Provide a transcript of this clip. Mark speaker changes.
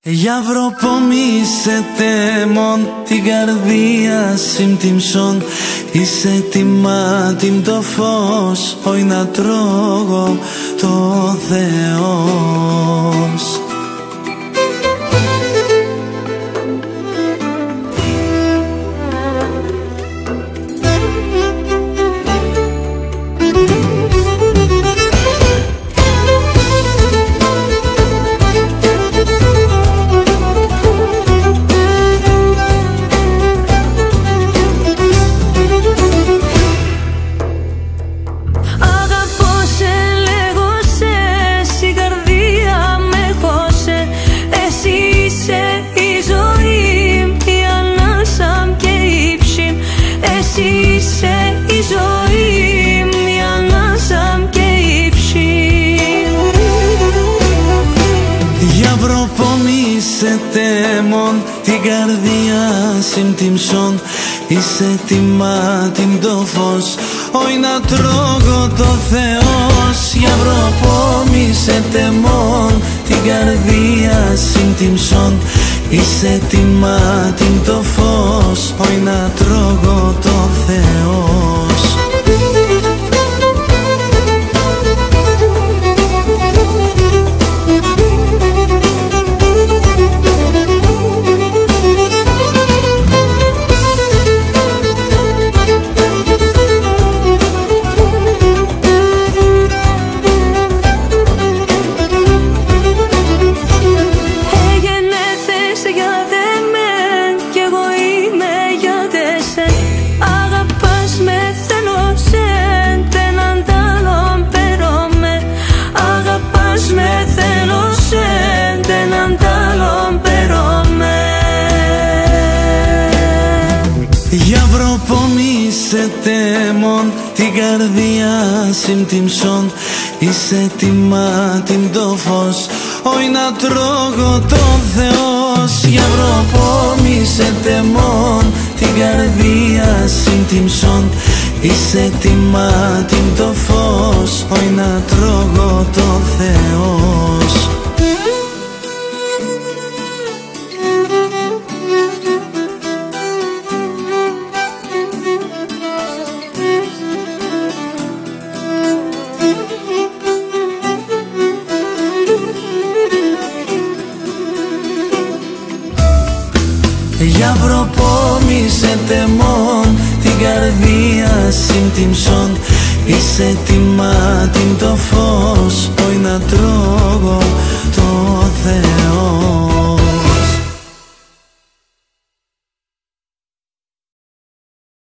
Speaker 1: Για βροπομίσετε μον την καρδία συμπτυμσον. Είσαι έτοιμα την το φως, όχι να τρώγω το Θεός. Προπομίσετε μον την καρδία συμπτυμσον. Είσαι έτοιμα την το φως, όχι να τρώγω το Θεός. Για προπομίσετε μον την καρδία συμπτυμσον. Είσαι έτοιμα την το φως, όχι να τρώγω το Θεός. Για προπομίσετε μον την καρδία συμπτυμσον. Είσαι έτοιμα την το φως, όχι να τρώγω το Θεός. Για προπομίσετε μον την καρδία συμπτυμσον. Είσαι έτοιμα την το φως, όχι να τρώγω το Θεός. Για προπομίσετε μον την καρδία συμπτυμσον. Είσαι έτοιμα την το φως, όχι να τρώγω το Θεό.